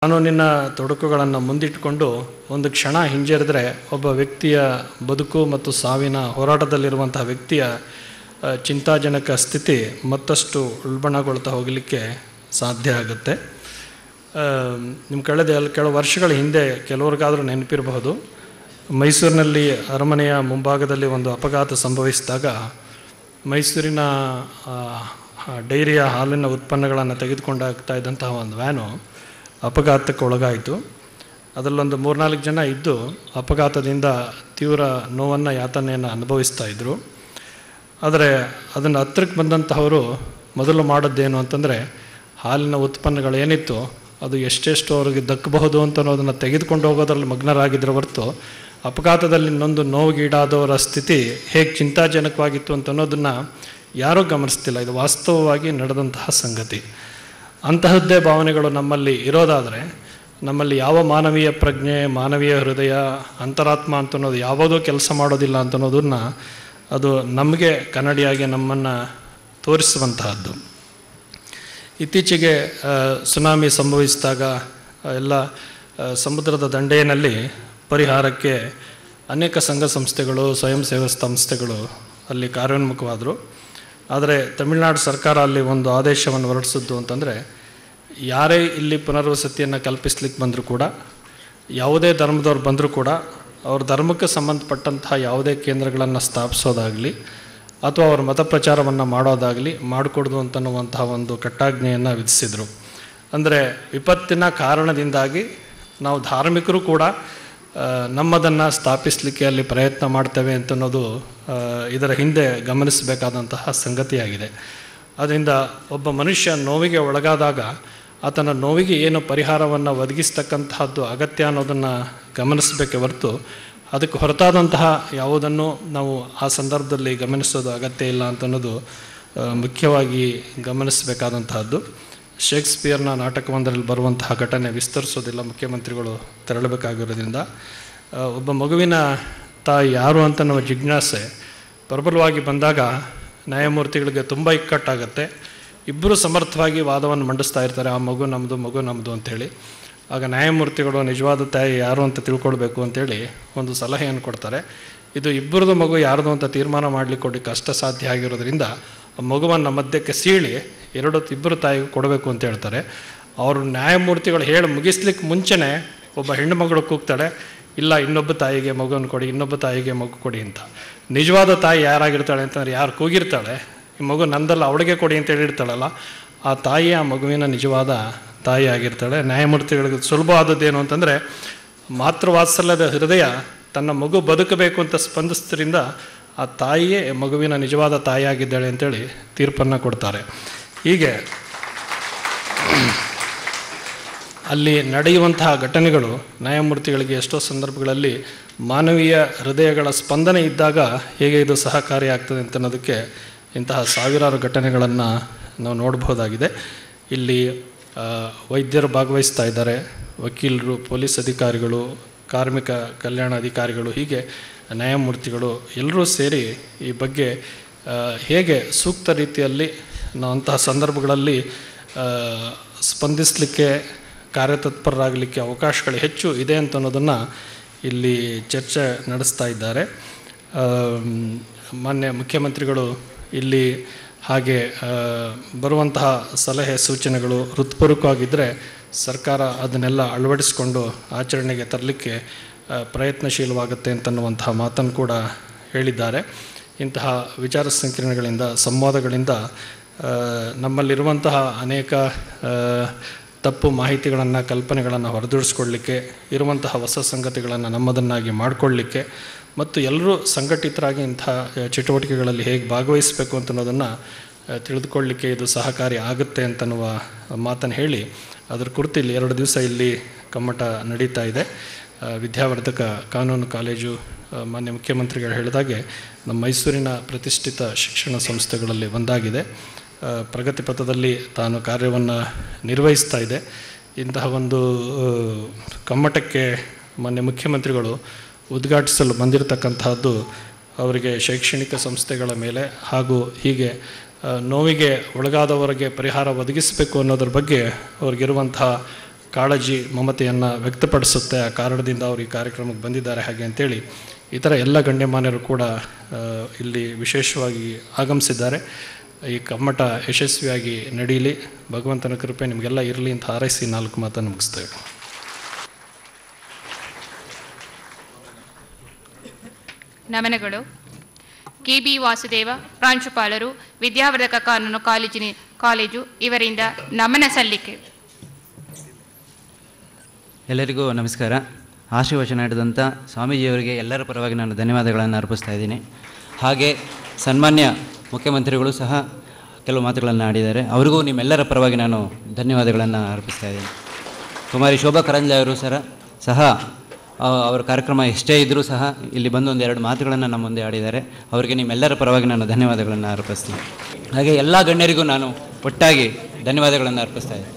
ಕಾನೂನಿನ ತೊಡಕುಗಳನ್ನು ಮುಂದಿಟ್ಟುಕೊಂಡು ಒಂದು ಕ್ಷಣ ಹಿಂಜರಿದರೆ ಒಬ್ಬ ವ್ಯಕ್ತಿಯ ಬದುಕು ಮತ್ತು ಸಾವಿನ ಹೋರಾಟದಲ್ಲಿರುವಂತಹ ವ್ಯಕ್ತಿಯ ಚಿಂತಾಜನಕ ಸ್ಥಿತಿ ಮತ್ತಷ್ಟು ಉಲ್ಬಣಗೊಳ್ತಾ ಹೋಗಲಿಕ್ಕೆ ಸಾಧ್ಯ ಆಗುತ್ತೆ. ನಿಮ್ಮ ಕೆಲವು ವರ್ಷಗಳ ಹಿಂದೆ ಕೆಲವ್ರಿಗಾದರೂ ನೆನಪಿರಬಹುದು, ಮೈಸೂರಿನಲ್ಲಿ ಅರಮನೆಯ ಮುಂಭಾಗದಲ್ಲಿ ಒಂದು ಅಪಘಾತ ಸಂಭವಿಸಿದಾಗ ಮೈಸೂರಿನ ಡೈರಿಯ ಹಾಲಿನ ಉತ್ಪನ್ನಗಳನ್ನು ತೆಗೆದುಕೊಂಡಾಗ್ತಾ ಇದ್ದಂತಹ ಒಂದು ವ್ಯಾನು ಅಪಘಾತಕ್ಕೆ ಒಳಗಾಯಿತು. ಅದರಲ್ಲೊಂದು 3-4 ಜನ ಇದ್ದು ಅಪಘಾತದಿಂದ ತೀವ್ರ ನೋವನ್ನು ಯಾತನೆಯನ್ನು ಅನುಭವಿಸ್ತಾ ಇದ್ದರು. ಆದರೆ ಅದನ್ನು ಹತ್ತಿರಕ್ಕೆ ಬಂದಂತಹವರು ಮೊದಲು ಮಾಡೋದ್ದೇನು ಅಂತಂದರೆ, ಹಾಲಿನ ಉತ್ಪನ್ನಗಳೇನಿತ್ತು ಅದು ಎಷ್ಟೆಷ್ಟು ಅವ್ರಿಗೆ ದಕ್ಕಬಹುದು ಅಂತ ಅನ್ನೋದನ್ನು ತೆಗೆದುಕೊಂಡು ಹೋಗೋದ್ರಲ್ಲಿ ಮಗ್ನರಾಗಿದ್ದರೆ ಹೊರತು ಅಪಘಾತದಲ್ಲಿ ಇನ್ನೊಂದು ನೋವಿಗೀಡಾದವರ ಸ್ಥಿತಿ ಹೇಗೆ ಚಿಂತಾಜನಕವಾಗಿತ್ತು ಅಂತ ಅನ್ನೋದನ್ನು ಯಾರೂ ಗಮನಿಸ್ತಿಲ್ಲ. ಇದು ವಾಸ್ತವವಾಗಿ ನಡೆದಂತಹ ಸಂಗತಿ. ಅಂತಹದ್ದೇ ಭಾವನೆಗಳು ನಮ್ಮಲ್ಲಿ ಇರೋದಾದರೆ ನಮ್ಮಲ್ಲಿ ಯಾವ ಮಾನವೀಯ ಪ್ರಜ್ಞೆ, ಮಾನವೀಯ ಹೃದಯ, ಅಂತರಾತ್ಮ ಅಂತ ಅನ್ನೋದು ಯಾವುದೂ ಕೆಲಸ ಮಾಡೋದಿಲ್ಲ ಅಂತ ಅನ್ನೋದನ್ನು ಅದು ನಮಗೆ ಕನ್ನಡಿಯಾಗಿ ನಮ್ಮನ್ನು ತೋರಿಸುವಂತಹದ್ದು. ಇತ್ತೀಚೆಗೆ ಸುನಾಮಿ ಸಂಭವಿಸಿದಾಗ ಎಲ್ಲ ಸಮುದ್ರದ ದಂಡೆಯಲ್ಲಿ ಪರಿಹಾರಕ್ಕೆ ಅನೇಕ ಸಂಘ ಸಂಸ್ಥೆಗಳು, ಸ್ವಯಂ ಸೇವಾ ಸಂಸ್ಥೆಗಳು ಅಲ್ಲಿ ಕಾರ್ಯೋನ್ಮುಖವಾದರು. ಆದರೆ ತಮಿಳುನಾಡು ಸರ್ಕಾರ ಅಲ್ಲಿ ಒಂದು ಆದೇಶವನ್ನು ಹೊರಡಿಸಿದ್ದು ಅಂತಂದರೆ, ಯಾರೇ ಇಲ್ಲಿ ಪುನರ್ವಸತಿಯನ್ನು ಕಲ್ಪಿಸ್ಲಿಕ್ಕೆ ಬಂದರೂ ಕೂಡ, ಯಾವುದೇ ಧರ್ಮದವ್ರು ಬಂದರೂ ಕೂಡ ಅವ್ರ ಧರ್ಮಕ್ಕೆ ಸಂಬಂಧಪಟ್ಟಂತಹ ಯಾವುದೇ ಕೇಂದ್ರಗಳನ್ನು ಸ್ಥಾಪಿಸೋದಾಗಲಿ ಅಥವಾ ಅವ್ರ ಮತ ಪ್ರಚಾರವನ್ನು ಮಾಡೋದಾಗಲಿ ಮಾಡಿಕೊಡ್ದು ಅಂತನ್ನುವಂತಹ ಒಂದು ಕಟ್ಟಾಜ್ಞೆಯನ್ನು ವಿಧಿಸಿದರು. ಅಂದರೆ ವಿಪತ್ತಿನ ಕಾರಣದಿಂದಾಗಿ ನಾವು ಧಾರ್ಮಿಕರು ಕೂಡ ನಮ್ಮದನ್ನು ಸ್ಥಾಪಿಸಲಿಕ್ಕೆ ಅಲ್ಲಿ ಪ್ರಯತ್ನ ಮಾಡ್ತೇವೆ ಅಂತನ್ನೋದು ಇದರ ಹಿಂದೆ ಗಮನಿಸಬೇಕಾದಂತಹ ಸಂಗತಿಯಾಗಿದೆ. ಅದರಿಂದ ಒಬ್ಬ ಮನುಷ್ಯ ನೋವಿಗೆ ಒಳಗಾದಾಗ ಆತನ ನೋವಿಗೆ ಏನು ಪರಿಹಾರವನ್ನು ಒದಗಿಸ್ತಕ್ಕಂತಹದ್ದು ಅಗತ್ಯ ಅನ್ನೋದನ್ನು ಗಮನಿಸಬೇಕೆ ಹೊರತು ಅದಕ್ಕೆ ಹೊರತಾದಂತಹ ಯಾವುದನ್ನು ನಾವು ಆ ಸಂದರ್ಭದಲ್ಲಿ ಗಮನಿಸೋದು ಅಗತ್ಯ ಇಲ್ಲ ಅಂತನ್ನೋದು ಮುಖ್ಯವಾಗಿ ಗಮನಿಸಬೇಕಾದಂತಹದ್ದು. ಶೇಕ್ಸ್ಪಿಯರ್ನ ನಾಟಕವೊಂದರಲ್ಲಿ ಬರುವಂತಹ ಘಟನೆ ವಿಸ್ತರಿಸೋದಿಲ್ಲ, ಮುಖ್ಯಮಂತ್ರಿಗಳು ತೆರಳಬೇಕಾಗಿರೋದ್ರಿಂದ. ಒಬ್ಬ ಮಗುವಿನ ತಾಯಿ ಯಾರು ಅಂತ ನಮ್ಮ ಜಿಜ್ಞಾಸೆ ಪ್ರಬಲವಾಗಿ ಬಂದಾಗ ನ್ಯಾಯಮೂರ್ತಿಗಳಿಗೆ ತುಂಬ ಇಕ್ಕಟ್ಟಾಗತ್ತೆ. ಇಬ್ಬರು ಸಮರ್ಥವಾಗಿ ವಾದವನ್ನು ಮಂಡಿಸ್ತಾ ಇರ್ತಾರೆ, ಆ ಮಗು ನಮ್ಮದು, ಮಗು ನಮ್ಮದು ಅಂಥೇಳಿ. ಆಗ ನ್ಯಾಯಮೂರ್ತಿಗಳು ನಿಜವಾದ ತಾಯಿ ಯಾರು ಅಂತ ತಿಳ್ಕೊಳ್ಬೇಕು ಅಂತೇಳಿ ಒಂದು ಸಲಹೆಯನ್ನು ಕೊಡ್ತಾರೆ. ಇದು ಇಬ್ಬರದು ಮಗು ಯಾರ್ದು ಅಂತ ತೀರ್ಮಾನ ಮಾಡಲಿಕ್ಕೆ ಕಷ್ಟ ಸಾಧ್ಯ ಆಗಿರೋದ್ರಿಂದ ಆ ಮಗುವನ್ನು ಮಧ್ಯಕ್ಕೆ ಸೀಳಿ ಇಬ್ಬರು ತಾಯಿಗೂ ಕೊಡಬೇಕು ಅಂತ ಹೇಳ್ತಾರೆ. ಅವರು ನ್ಯಾಯಮೂರ್ತಿಗಳು ಹೇಳಿ ಮುಗಿಸ್ಲಿಕ್ಕೆ ಮುಂಚೆನೇ ಒಬ್ಬ ಹೆಣ್ಣು ಮಗಳು ಕೂಗ್ತಾಳೆ, ಇಲ್ಲ ಇನ್ನೊಬ್ಬ ತಾಯಿಗೆ ಮಗುವನ್ನು ಕೊಡಿ, ಇನ್ನೊಬ್ಬ ತಾಯಿಗೆ ಮಗು ಕೊಡಿ ಅಂತ. ನಿಜವಾದ ತಾಯಿ ಯಾರಾಗಿರ್ತಾಳೆ ಅಂತಂದರೆ, ಯಾರು ಕೂಗಿರ್ತಾಳೆ ಈ ಮಗು ನಂದಲ್ಲ ಅವಳಿಗೆ ಕೊಡಿ ಅಂತ ಹೇಳಿರ್ತಾಳಲ್ಲ, ಆ ತಾಯಿ ಆ ಮಗುವಿನ ನಿಜವಾದ ತಾಯಿ ಆಗಿರ್ತಾಳೆ. ನ್ಯಾಯಮೂರ್ತಿಗಳಿಗೆ ಸುಲಭವಾದದ್ದೇನು ಅಂತಂದರೆ, ಮಾತೃವಾತ್ಸಲ್ಯದ ಹೃದಯ ತನ್ನ ಮಗು ಬದುಕಬೇಕು ಅಂತ ಸ್ಪಂದಿಸೋದ್ರಿಂದ ಆ ತಾಯಿಯೇ ಮಗುವಿನ ನಿಜವಾದ ತಾಯಿಯಾಗಿದ್ದಾಳೆ ಅಂತೇಳಿ ತೀರ್ಪನ್ನು ಕೊಡ್ತಾರೆ. ಹೀಗೆ ಅಲ್ಲಿ ನಡೆಯುವಂತಹ ಘಟನೆಗಳು ನ್ಯಾಯಮೂರ್ತಿಗಳಿಗೆ ಎಷ್ಟೋ ಸಂದರ್ಭಗಳಲ್ಲಿ ಮಾನವೀಯ ಹೃದಯಗಳ ಸ್ಪಂದನೆ ಇದ್ದಾಗ ಹೇಗೆ ಇದು ಸಹಕಾರಿಯಾಗ್ತದೆ ಅಂತ ಅನ್ನೋದಕ್ಕೆ ಇಂತಹ ಸಾವಿರಾರು ಘಟನೆಗಳನ್ನು ನಾವು ನೋಡಬಹುದಾಗಿದೆ. ಇಲ್ಲಿ ವೈದ್ಯರು ಭಾಗವಹಿಸ್ತಾ ಇದ್ದಾರೆ, ವಕೀಲರು, ಪೊಲೀಸ್ ಅಧಿಕಾರಿಗಳು, ಕಾರ್ಮಿಕ ಕಲ್ಯಾಣ ಅಧಿಕಾರಿಗಳು, ಹೀಗೆ ನ್ಯಾಯಮೂರ್ತಿಗಳು ಎಲ್ಲರೂ ಸೇರಿ ಈ ಬಗ್ಗೆ ಹೇಗೆ ಸೂಕ್ತ ರೀತಿಯಲ್ಲಿ ನಾವು ಅಂತಹ ಸಂದರ್ಭಗಳಲ್ಲಿ ಸ್ಪಂದಿಸಲಿಕ್ಕೆ, ಕಾರ್ಯತತ್ಪರರಾಗಲಿಕ್ಕೆ ಅವಕಾಶಗಳು ಹೆಚ್ಚು ಇದೆ ಅಂತ ಅನ್ನೋದನ್ನು ಇಲ್ಲಿ ಚರ್ಚೆ ನಡೆಸ್ತಾ ಇದ್ದಾರೆ. ಮಾನ್ಯ ಮುಖ್ಯಮಂತ್ರಿಗಳು ಇಲ್ಲಿ ಹಾಗೆ ಬರುವಂತಹ ಸಲಹೆ ಸೂಚನೆಗಳು ಹೃತ್ಪೂರ್ವಕವಾಗಿದ್ದರೆ ಸರ್ಕಾರ ಅದನ್ನೆಲ್ಲ ಅಳವಡಿಸಿಕೊಂಡು ಆಚರಣೆಗೆ ತರಲಿಕ್ಕೆ ಪ್ರಯತ್ನಶೀಲವಾಗುತ್ತೆ ಅಂತನ್ನುವಂತಹ ಮಾತನ್ನು ಕೂಡ ಹೇಳಿದ್ದಾರೆ. ಇಂತಹ ವಿಚಾರ ಸಂಕಿರಣಗಳಿಂದ, ಸಂವಾದಗಳಿಂದ ನಮ್ಮಲ್ಲಿರುವಂತಹ ಅನೇಕ ತಪ್ಪು ಮಾಹಿತಿಗಳನ್ನು, ಕಲ್ಪನೆಗಳನ್ನು ಹೊರದೂಡಿಸ್ಕೊಳ್ಳಿಕ್ಕೆ, ಇರುವಂತಹ ಹೊಸ ಸಂಗತಿಗಳನ್ನು ನಮ್ಮದನ್ನಾಗಿ ಮಾಡಿಕೊಳ್ಳಿಕ್ಕೆ ಮತ್ತು ಎಲ್ಲರೂ ಸಂಘಟಿತರಾಗಿ ಇಂಥ ಚಟುವಟಿಕೆಗಳಲ್ಲಿ ಹೇಗೆ ಭಾಗವಹಿಸಬೇಕು ಅಂತ ಅನ್ನೋದನ್ನು ತಿಳಿದುಕೊಳ್ಳಲಿಕ್ಕೆ ಇದು ಸಹಕಾರಿ ಆಗುತ್ತೆ ಅಂತನ್ನುವ ಮಾತನ್ನು ಹೇಳಿ, ಅದರ ಕುರಿತು ಇಲ್ಲಿ 2 ದಿವಸ ಇಲ್ಲಿ ಕಮ್ಮಟ ನಡೀತಾ ಇದೆ. ವಿದ್ಯಾವರ್ಧಕ ಕಾನೂನು ಕಾಲೇಜು ಮಾನ್ಯ ಮುಖ್ಯಮಂತ್ರಿಗಳು ಹೇಳಿದಾಗೆ ನಮ್ಮ ಮೈಸೂರಿನ ಪ್ರತಿಷ್ಠಿತ ಶಿಕ್ಷಣ ಸಂಸ್ಥೆಗಳಲ್ಲಿ ಒಂದಾಗಿದೆ. ಪ್ರಗತಿ ಪಥದಲ್ಲಿ ತಾನು ಕಾರ್ಯವನ್ನು ನಿರ್ವಹಿಸ್ತಾ ಇದೆ. ಇಂತಹ ಒಂದು ಕಮ್ಮಟಕ್ಕೆ ಮಾನ್ಯ ಮುಖ್ಯಮಂತ್ರಿಗಳು ಉದ್ಘಾಟಿಸಲು ಬಂದಿರತಕ್ಕಂತಹದ್ದು ಅವರಿಗೆ ಶೈಕ್ಷಣಿಕ ಸಂಸ್ಥೆಗಳ ಮೇಲೆ ಹಾಗೂ ಹೀಗೆ ನೋವಿಗೆ ಒಳಗಾದವರಿಗೆ ಪರಿಹಾರ ಒದಗಿಸಬೇಕು ಅನ್ನೋದ್ರ ಬಗ್ಗೆ ಅವ್ರಿಗಿರುವಂತಹ ಕಾಳಜಿ ಮಮತೆಯನ್ನು ವ್ಯಕ್ತಪಡಿಸುತ್ತೆ. ಆ ಕಾರಣದಿಂದ ಅವರು ಈ ಕಾರ್ಯಕ್ರಮಕ್ಕೆ ಬಂದಿದ್ದಾರೆ ಹಾಗೆ ಅಂತೇಳಿ ಇತರ ಎಲ್ಲ ಗಣ್ಯಮಾನ್ಯರು ಕೂಡ ಇಲ್ಲಿ ವಿಶೇಷವಾಗಿ ಆಗಮಿಸಿದ್ದಾರೆ. ಈ ಕಮ್ಮಟ ಯಶಸ್ವಿಯಾಗಿ ನಡೀಲಿ, ಭಗವಂತನ ಕೃಪೆ ನಿಮಗೆಲ್ಲ ಇರಲಿ ಅಂತ ಹಾರೈಸಿ 4 ಮಾತನ್ನು ಮುಗಿಸ್ತೇವೆ. ನಮನಗಳು. ಕೆ.ಬಿ. ವಾಸುದೇವ, ಪ್ರಾಂಶುಪಾಲರು, ವಿದ್ಯಾವರ್ಧಕ ಕಾನೂನು ಕಾಲೇಜು ಇವರಿಂದ ನಮನ ಸಲ್ಲಿಕೆ. ಎಲ್ಲರಿಗೂ ನಮಸ್ಕಾರ. ಆಶೀರ್ವಚನ ನೀಡಿದಂಥ ಸ್ವಾಮೀಜಿಯವರಿಗೆ ಎಲ್ಲರ ಪರವಾಗಿ ನಾನು ಧನ್ಯವಾದಗಳನ್ನು ಅರ್ಪಿಸ್ತಾ ಇದ್ದೀನಿ. ಹಾಗೆ ಸನ್ಮಾನ್ಯ ಮುಖ್ಯಮಂತ್ರಿಗಳು ಸಹ ಕೆಲವು ಮಾತುಗಳನ್ನು ಆಡಿದ್ದಾರೆ, ಅವರಿಗೂ ನಿಮ್ಮೆಲ್ಲರ ಪರವಾಗಿ ನಾನು ಧನ್ಯವಾದಗಳನ್ನು ಅರ್ಪಿಸ್ತಾ ಇದ್ದೀನಿ. ಕುಮಾರಿ ಶೋಭಾ ಕರಂದ್ಲೆ ಅವರು ಸಹ ಅವರ ಕಾರ್ಯಕ್ರಮ ಎಷ್ಟೇ ಇದ್ದರೂ ಸಹ ಇಲ್ಲಿ ಬಂದು 1-2 ಮಾತುಗಳನ್ನು ನಮ್ಮ ಮುಂದೆ ಆಡಿದ್ದಾರೆ. ಅವರಿಗೆ ನಿಮ್ಮೆಲ್ಲರ ಪರವಾಗಿ ನಾನು ಧನ್ಯವಾದಗಳನ್ನು ಅರ್ಪಿಸ್ತೀನಿ. ಹಾಗೆ ಎಲ್ಲ ಗಣ್ಯರಿಗೂ ನಾನು ಒಟ್ಟಾಗಿ ಧನ್ಯವಾದಗಳನ್ನು ಅರ್ಪಿಸ್ತಾ ಇದ್ದೀನಿ.